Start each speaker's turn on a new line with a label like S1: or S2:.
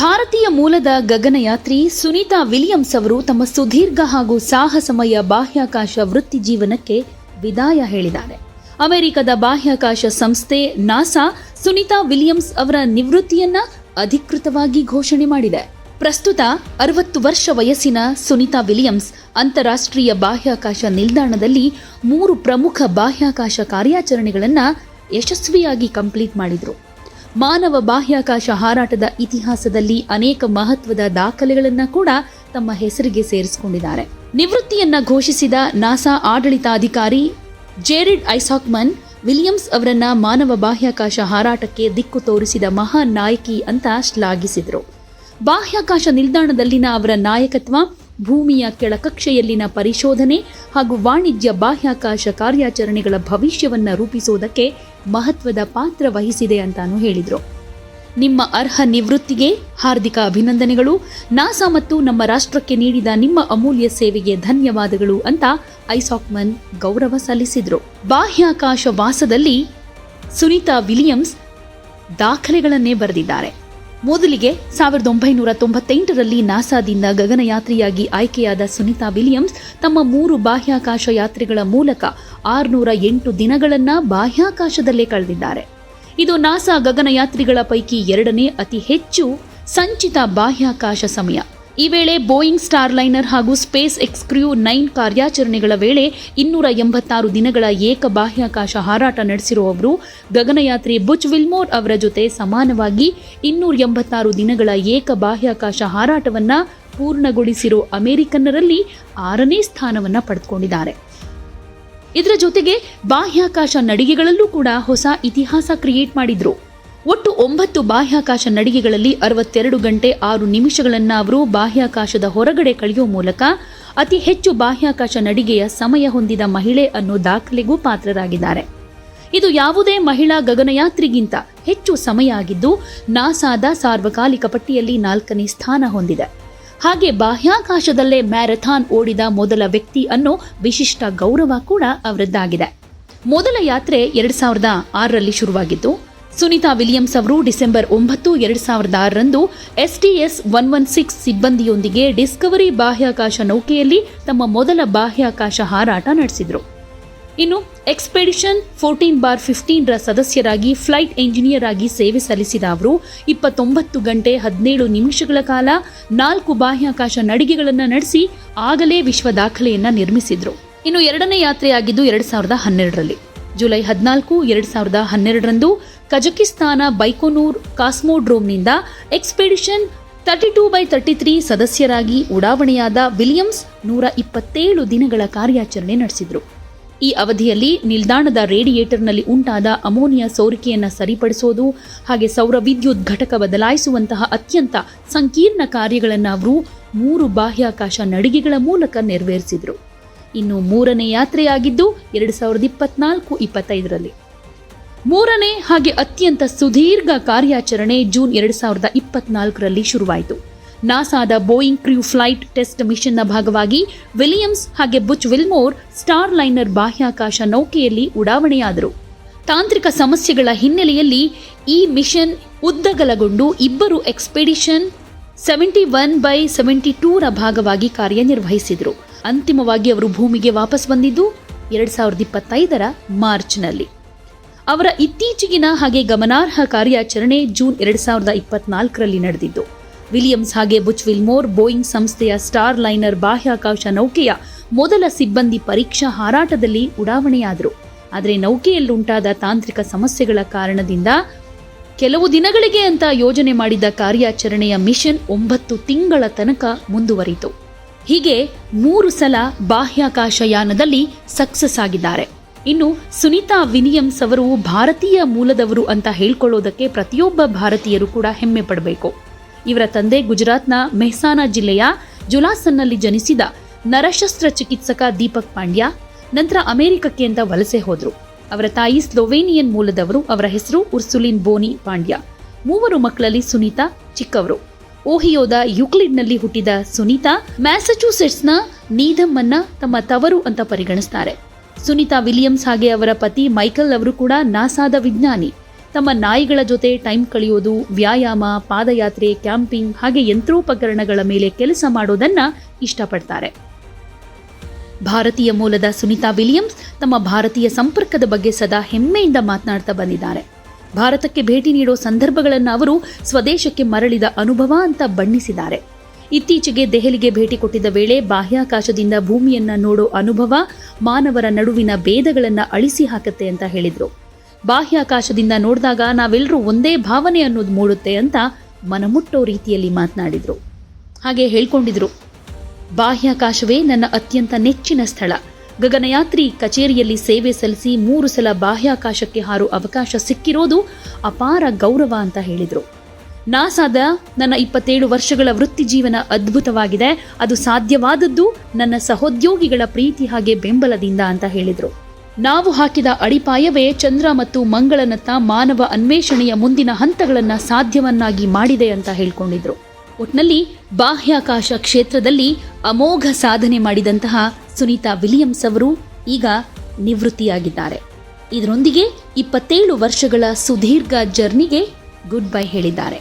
S1: ಭಾರತೀಯ ಮೂಲದ ಗಗನಯಾತ್ರಿ ಸುನೀತಾ ವಿಲಿಯಮ್ಸ್ ಅವರು ತಮ್ಮ ಸುದೀರ್ಘ ಹಾಗೂ ಸಾಹಸಮಯ ಬಾಹ್ಯಾಕಾಶ ವೃತ್ತಿ ಜೀವನಕ್ಕೆ ವಿದಾಯ ಹೇಳಿದ್ದಾರೆ. ಅಮೆರಿಕದ ಬಾಹ್ಯಾಕಾಶ ಸಂಸ್ಥೆ ನಾಸಾ ಸುನೀತಾ ವಿಲಿಯಮ್ಸ್ ಅವರ ನಿವೃತ್ತಿಯನ್ನ ಅಧಿಕೃತವಾಗಿ ಘೋಷಣೆ ಮಾಡಿದೆ. ಪ್ರಸ್ತುತ 60 ವರ್ಷ ವಯಸ್ಸಿನ ಸುನೀತಾ ವಿಲಿಯಮ್ಸ್ ಅಂತಾರಾಷ್ಟ್ರೀಯ ಬಾಹ್ಯಾಕಾಶ ನಿಲ್ದಾಣದಲ್ಲಿ 3 ಪ್ರಮುಖ ಬಾಹ್ಯಾಕಾಶ ಕಾರ್ಯಾಚರಣೆಗಳನ್ನು ಯಶಸ್ವಿಯಾಗಿ ಕಂಪ್ಲೀಟ್ ಮಾಡಿದ್ರು. ಮಾನವ ಬಾಹ್ಯಾಕಾಶ ಹಾರಾಟದ ಇತಿಹಾಸದಲ್ಲಿ ಅನೇಕ ಮಹತ್ವದ ದಾಖಲೆಗಳನ್ನು ಕೂಡ ತಮ್ಮ ಹೆಸರಿಗೆ ಸೇರಿಸಿಕೊಂಡಿದ್ದಾರೆ. ನಿವೃತ್ತಿಯನ್ನ ಘೋಷಿಸಿದ ನಾಸಾ ಆಡಳಿತಾಧಿಕಾರಿ ಜೇರಿಡ್ ಐಸಾಕ್ಮನ್ ವಿಲಿಯಮ್ಸ್ ಅವರನ್ನ ಮಾನವ ಬಾಹ್ಯಾಕಾಶ ಹಾರಾಟಕ್ಕೆ ದಿಕ್ಕು ತೋರಿಸಿದ ಮಹಾನ್ ನಾಯಕಿ ಅಂತ ಶ್ಲಾಘಿಸಿದರು. ಬಾಹ್ಯಾಕಾಶ ನಿಲ್ದಾಣದಲ್ಲಿನ ಅವರ ನಾಯಕತ್ವ ಭೂಮಿಯ ಕೆಳಕಕ್ಷೆಯಲ್ಲಿನ ಪರಿಶೋಧನೆ ಹಾಗೂ ವಾಣಿಜ್ಯ ಬಾಹ್ಯಾಕಾಶ ಕಾರ್ಯಾಚರಣೆಗಳ ಭವಿಷ್ಯವನ್ನು ರೂಪಿಸುವುದಕ್ಕೆ ಮಹತ್ವದ ಪಾತ್ರ ವಹಿಸಿದೆ ಅಂತಾನು ಹೇಳಿದರು. ನಿಮ್ಮ ಅರ್ಹ ನಿವೃತ್ತಿಗೆ ಹಾರ್ದಿಕ ಅಭಿನಂದನೆಗಳು. ನಾಸಾ ಮತ್ತು ನಮ್ಮ ರಾಷ್ಟ್ರಕ್ಕೆ ನೀಡಿದ ನಿಮ್ಮ ಅಮೂಲ್ಯ ಸೇವೆಗೆ ಧನ್ಯವಾದಗಳು ಅಂತ ಐಸಾಕ್ಮನ್ ಗೌರವ ಸಲ್ಲಿಸಿದರು. ಬಾಹ್ಯಾಕಾಶ ವಾಸದಲ್ಲಿ ಸುನೀತಾ ವಿಲಿಯಮ್ಸ್ ದಾಖಲೆಗಳನ್ನೇ ಬರೆದಿದ್ದಾರೆ. ಮೊದಲಿಗೆ 1998ರಲ್ಲಿ ನಾಸಾದಿಂದ ಗಗನಯಾತ್ರಿಯಾಗಿ ಆಯ್ಕೆಯಾದ ಸುನೀತಾ ವಿಲಿಯಮ್ಸ್ ತಮ್ಮ 3 ಬಾಹ್ಯಾಕಾಶ ಯಾತ್ರೆಗಳ ಮೂಲಕ 608 ದಿನಗಳನ್ನು ಬಾಹ್ಯಾಕಾಶದಲ್ಲೇ ಕಳೆದಿದ್ದಾರೆ. ಇದು ನಾಸಾ ಗಗನಯಾತ್ರಿಗಳ ಪೈಕಿ 2ನೇ ಅತಿ ಹೆಚ್ಚು ಸಂಚಿತ ಬಾಹ್ಯಾಕಾಶ ಸಮಯ. ಈ ವೇಳೆ ಬೋಯಿಂಗ್ ಸ್ಟಾರ್ಲೈನರ್ ಹಾಗೂ ಸ್ಪೇಸ್ ಎಕ್ಸ್ ಕ್ರೂ 9 ಕಾರ್ಯಾಚರಣೆಗಳ ವೇಳೆ 286 ದಿನಗಳ ಏಕ ಬಾಹ್ಯಾಕಾಶ ಹಾರಾಟ ನಡೆಸಿರುವ ಅವರು ಗಗನಯಾತ್ರಿ ಬುಚ್ ವಿಲ್ಮೋರ್ ಅವರ ಜೊತೆ ಸಮಾನವಾಗಿ 286 ದಿನಗಳ ಏಕ ಬಾಹ್ಯಾಕಾಶ ಹಾರಾಟವನ್ನ ಪೂರ್ಣಗೊಳಿಸಿರೋ ಅಮೆರಿಕನ್ನರಲ್ಲಿ 6ನೇ ಸ್ಥಾನವನ್ನ ಪಡೆದುಕೊಂಡಿದ್ದಾರೆ. ಇದರ ಜೊತೆಗೆ ಬಾಹ್ಯಾಕಾಶ ನಡಿಗೆಗಳಲ್ಲೂ ಕೂಡ ಹೊಸ ಇತಿಹಾಸ ಕ್ರಿಯೇಟ್ ಮಾಡಿದ್ರು. ಒಟ್ಟು 9 ಬಾಹ್ಯಾಕಾಶ ನಡಿಗೆಗಳಲ್ಲಿ 62 ಗಂಟೆ 6 ನಿಮಿಷಗಳನ್ನು ಅವರು ಬಾಹ್ಯಾಕಾಶದ ಹೊರಗಡೆ ಕಳೆಯುವ ಮೂಲಕ ಅತಿ ಹೆಚ್ಚು ಬಾಹ್ಯಾಕಾಶ ನಡಿಗೆಯ ಸಮಯ ಹೊಂದಿದ ಮಹಿಳೆ ಅನ್ನೋ ದಾಖಲೆಗೂ ಪಾತ್ರರಾಗಿದ್ದಾರೆ. ಇದು ಯಾವುದೇ ಮಹಿಳಾ ಗಗನಯಾತ್ರಿಗಿಂತ ಹೆಚ್ಚು ಸಮಯ ಆಗಿದ್ದು ನಾಸಾದ ಸಾರ್ವಕಾಲಿಕ ಪಟ್ಟಿಯಲ್ಲಿ 4ನೇ ಸ್ಥಾನ ಹೊಂದಿದೆ. ಹಾಗೆ ಬಾಹ್ಯಾಕಾಶದಲ್ಲೇ ಮ್ಯಾರಥಾನ್ ಓಡಿದ ಮೊದಲ ವ್ಯಕ್ತಿ ಅನ್ನೋ ವಿಶಿಷ್ಟ ಗೌರವ ಕೂಡ ಅವರದ್ದಾಗಿದೆ. ಮೊದಲ ಯಾತ್ರೆ 2006ರಲ್ಲಿ ಶುರುವಾಗಿದ್ದು ಸುನೀತಾ ವಿಲಿಯಮ್ಸ್ ಅವರು ಡಿಸೆಂಬರ್ 9, 2006ರಂದು STS-116 ಸಿಬ್ಬಂದಿಯೊಂದಿಗೆ ಡಿಸ್ಕವರಿ ಬಾಹ್ಯಾಕಾಶ ನೌಕೆಯಲ್ಲಿ ತಮ್ಮ ಮೊದಲ ಬಾಹ್ಯಾಕಾಶ ಹಾರಾಟ ನಡೆಸಿದರು. ಇನ್ನು ಎಕ್ಸ್ಪೆಡಿಷನ್ 14/15ರ ಸದಸ್ಯರಾಗಿ ಫ್ಲೈಟ್ ಎಂಜಿನಿಯರ್ ಆಗಿ ಸೇವೆ ಸಲ್ಲಿಸಿದ ಅವರು 29 ಗಂಟೆ 17 ನಿಮಿಷಗಳ ಕಾಲ 4 ಬಾಹ್ಯಾಕಾಶ ನಡಿಗೆಗಳನ್ನು ನಡೆಸಿ ಆಗಲೇ ವಿಶ್ವ ದಾಖಲೆಯನ್ನು ನಿರ್ಮಿಸಿದರು. ಇನ್ನು 2ನೇ ಯಾತ್ರೆಯಾಗಿದ್ದು 2012ರಲ್ಲಿ ಜುಲೈ 14, 2012ರಂದು ಕಜಕಿಸ್ತಾನ ಬೈಕೋನೂರ್ ಕಾಸ್ಮೋಡ್ರೋಮ್ನಿಂದ ಎಕ್ಸ್ಪೆಡಿಷನ್ 32/33 ಸದಸ್ಯರಾಗಿ ಉಡಾವಣೆಯಾದ ವಿಲಿಯಮ್ಸ್ 127 ದಿನಗಳ ಕಾರ್ಯಾಚರಣೆ ನಡೆಸಿದರು. ಈ ಅವಧಿಯಲ್ಲಿ ನಿಲ್ದಾಣದ ರೇಡಿಯೇಟರ್ನಲ್ಲಿ ಉಂಟಾದ ಅಮೋನಿಯಾ ಸೋರಿಕೆಯನ್ನು ಸರಿಪಡಿಸೋದು ಹಾಗೆ ಸೌರ ವಿದ್ಯುತ್ ಘಟಕ ಬದಲಾಯಿಸುವಂತಹ ಅತ್ಯಂತ ಸಂಕೀರ್ಣ ಕಾರ್ಯಗಳನ್ನು ಅವರು 3 ಬಾಹ್ಯಾಕಾಶ ನಡಿಗೆಗಳ ಮೂಲಕ ನೆರವೇರಿಸಿದರು. ಇನ್ನು 3ನೇ ಯಾತ್ರೆಯಾಗಿದ್ದು 2024-25ರಲ್ಲಿ. 3ನೇ ಹಾಗೆ ಅತ್ಯಂತ ಸುದೀರ್ಘ ಕಾರ್ಯಾಚರಣೆ ಜೂನ್ 2024ರಲ್ಲಿ ಶುರುವಾಯಿತು. ನಾಸಾದ ಬೋಯಿಂಗ್ ಕ್ರೂ ಫ್ಲೈಟ್ ಟೆಸ್ಟ್ ಮಿಷನ್ನ ಭಾಗವಾಗಿ ವಿಲಿಯಮ್ಸ್ ಹಾಗೆ ಬುಚ್ ವಿಲ್ಮೋರ್ ಸ್ಟಾರ್ ಲೈನರ್ ಬಾಹ್ಯಾಕಾಶ ನೌಕೆಯಲ್ಲಿ ಉಡಾವಣೆಯಾದರು. ತಾಂತ್ರಿಕ ಸಮಸ್ಯೆಗಳ ಹಿನ್ನೆಲೆಯಲ್ಲಿ ಈ ಮಿಷನ್ ಉದ್ದಗಲಗೊಂಡು ಇಬ್ಬರು ಎಕ್ಸ್ಪೆಡಿಷನ್ 71/72ರ ಭಾಗವಾಗಿ ಕಾರ್ಯನಿರ್ವಹಿಸಿದರು. ಅಂತಿಮವಾಗಿ ಅವರು ಭೂಮಿಗೆ ವಾಪಸ್ ಬಂದಿದ್ದು 2025ರ ಮಾರ್ಚ್ನಲ್ಲಿ. ಅವರ ಇತ್ತೀಚೆಗಿನ ಹಾಗೆ ಗಮನಾರ್ಹ ಕಾರ್ಯಾಚರಣೆ ಜೂನ್ 2024ರಲ್ಲಿ ನಡೆದಿದ್ದು. ವಿಲಿಯಮ್ಸ್ ಹಾಗೆ ಬುಚ್ ವಿಲ್ಮೋರ್ ಬೋಯಿಂಗ್ ಸಂಸ್ಥೆಯ ಸ್ಟಾರ್ ಲೈನರ್ ಬಾಹ್ಯಾಕಾಶ ನೌಕೆಯ ಮೊದಲ ಸಿಬ್ಬಂದಿ ಪರೀಕ್ಷಾ ಹಾರಾಟದಲ್ಲಿ ಉಡಾವಣೆಯಾದರು. ಆದರೆ ನೌಕೆಯಲ್ಲುಂಟಾದ ತಾಂತ್ರಿಕ ಸಮಸ್ಯೆಗಳ ಕಾರಣದಿಂದ ಕೆಲವು ದಿನಗಳಿಗೆ ಅಂತ ಯೋಜನೆ ಮಾಡಿದ ಕಾರ್ಯಾಚರಣೆಯ ಮಿಷನ್ 9 ತಿಂಗಳ ತನಕ ಮುಂದುವರಿಯಿತು. ಹೀಗೆ 3 ಸಲ ಬಾಹ್ಯಾಕಾಶ ಯಾನದಲ್ಲಿ ಸಕ್ಸಸ್ ಆಗಿದ್ದಾರೆ. ಇನ್ನು ಸುನೀತಾ ವಿಲಿಯಮ್ಸ್ ಅವರು ಭಾರತೀಯ ಮೂಲದವರು ಅಂತ ಹೇಳ್ಕೊಳ್ಳೋದಕ್ಕೆ ಪ್ರತಿಯೊಬ್ಬ ಭಾರತೀಯರು ಕೂಡ ಹೆಮ್ಮೆ ಪಡಬೇಕು. ಇವರ ತಂದೆ ಗುಜರಾತ್ನ ಮೆಹ್ಸಾನಾ ಜಿಲ್ಲೆಯ ಜುಲಾಸನ್ನಲ್ಲಿ ಜನಿಸಿದ ನರಶಸ್ತ್ರ ಚಿಕಿತ್ಸಕ ದೀಪಕ್ ಪಾಂಡ್ಯ ನಂತರ ಅಮೆರಿಕಕ್ಕೆ ಅಂತ ವಲಸೆ ಹೋದರು. ಅವರ ತಾಯಿ ಸ್ಲೋವೇನಿಯನ್ ಮೂಲದವರು. ಅವರ ಹೆಸರು ಉರ್ಸುಲಿನ್ ಬೋನಿ ಪಾಂಡ್ಯ. 3 ಮಕ್ಕಳಲ್ಲಿ ಸುನೀತಾ ಚಿಕ್ಕವರು. ಓಹಿಯೋದ ಯುಕ್ಲಿಡ್ನಲ್ಲಿ ಹುಟ್ಟಿದ ಸುನೀತಾ ಮ್ಯಾಸಚೂಸೆಟ್ಸ್ನ ನೀಧಮ್ ಅನ್ನ ತಮ್ಮ ತವರು ಅಂತ ಪರಿಗಣಿಸ್ತಾರೆ. ಸುನೀತಾ ವಿಲಿಯಮ್ಸ್ ಹಾಗೆ ಅವರ ಪತಿ ಮೈಕಲ್ ಅವರು ಕೂಡ ನಾಸಾದ ವಿಜ್ಞಾನಿ. ತಮ್ಮ ನಾಯಿಗಳ ಜೊತೆ ಟೈಮ್ ಕಳೆಯೋದು, ವ್ಯಾಯಾಮ, ಪಾದಯಾತ್ರೆ, ಕ್ಯಾಂಪಿಂಗ್ ಹಾಗೆ ಯಂತ್ರೋಪಕರಣಗಳ ಮೇಲೆ ಕೆಲಸ ಮಾಡೋದನ್ನ ಇಷ್ಟಪಡ್ತಾರೆ. ಭಾರತೀಯ ಮೂಲದ ಸುನೀತಾ ವಿಲಿಯಮ್ಸ್ ತಮ್ಮ ಭಾರತೀಯ ಸಂಪರ್ಕದ ಬಗ್ಗೆ ಸದಾ ಹೆಮ್ಮೆಯಿಂದ ಮಾತನಾಡ್ತಾ ಬಂದಿದ್ದಾರೆ. ಭಾರತಕ್ಕೆ ಭೇಟಿ ನೀಡೋ ಸಂದರ್ಭಗಳನ್ನು ಅವರು ಸ್ವದೇಶಕ್ಕೆ ಮರಳಿದ ಅನುಭವ ಅಂತ ಬಣ್ಣಿಸಿದ್ದಾರೆ. ಇತ್ತೀಚೆಗೆ ದೆಹಲಿಗೆ ಭೇಟಿ ಕೊಟ್ಟಿದ್ದ ವೇಳೆ ಬಾಹ್ಯಾಕಾಶದಿಂದ ಭೂಮಿಯನ್ನ ನೋಡೋ ಅನುಭವ ಮಾನವರ ನಡುವಿನ ಭೇದಗಳನ್ನು ಅಳಿಸಿ ಹಾಕುತ್ತೆ ಅಂತ ಹೇಳಿದ್ರು. ಬಾಹ್ಯಾಕಾಶದಿಂದ ನೋಡಿದಾಗ ನಾವೆಲ್ಲರೂ ಒಂದೇ ಭಾವನೆ ಅನ್ನೋದು ಮೂಡುತ್ತೆ ಅಂತ ಮನಮುಟ್ಟೋ ರೀತಿಯಲ್ಲಿ ಮಾತನಾಡಿದ್ರು. ಹಾಗೆ ಹೇಳ್ಕೊಂಡಿದ್ರು, ಬಾಹ್ಯಾಕಾಶವೇ ನನ್ನ ಅತ್ಯಂತ ನೆಚ್ಚಿನ ಸ್ಥಳ. ಗಗನಯಾತ್ರಿ ಕಚೇರಿಯಲ್ಲಿ ಸೇವೆ ಸಲ್ಲಿಸಿ 3 ಸಲ ಬಾಹ್ಯಾಕಾಶಕ್ಕೆ ಹಾರೋ ಅವಕಾಶ ಸಿಕ್ಕಿರೋದು ಅಪಾರ ಗೌರವ ಅಂತ ಹೇಳಿದ್ರು. ನಾಸಾದ ನನ್ನ 27 ವರ್ಷಗಳ ವೃತ್ತಿ ಜೀವನ ಅದ್ಭುತವಾಗಿದೆ. ಅದು ಸಾಧ್ಯವಾದದ್ದು ನನ್ನ ಸಹೋದ್ಯೋಗಿಗಳ ಪ್ರೀತಿ ಹಾಗೆ ಬೆಂಬಲದಿಂದ ಅಂತ ಹೇಳಿದ್ರು. ನಾವು ಹಾಕಿದ ಅಡಿಪಾಯವೇ ಚಂದ್ರ ಮತ್ತು ಮಂಗಳನತ್ತ ಮಾನವ ಅನ್ವೇಷಣೆಯ ಮುಂದಿನ ಹಂತಗಳನ್ನು ಸಾಧ್ಯವನ್ನಾಗಿ ಮಾಡಿದೆ ಅಂತ ಹೇಳ್ಕೊಂಡಿದ್ರು. ಒಟ್ನಲ್ಲಿ ಬಾಹ್ಯಾಕಾಶ ಕ್ಷೇತ್ರದಲ್ಲಿ ಅಮೋಘ ಸಾಧನೆ ಮಾಡಿದಂತಹ ಸುನೀತಾ ವಿಲಿಯಮ್ಸ್ ಅವರು ಈಗ ನಿವೃತ್ತಿಯಾಗಿದ್ದಾರೆ. ಇದರೊಂದಿಗೆ 27 ವರ್ಷಗಳ ಸುದೀರ್ಘ ಜರ್ನಿಗೆ ಗುಡ್ ಬೈ ಹೇಳಿದ್ದಾರೆ.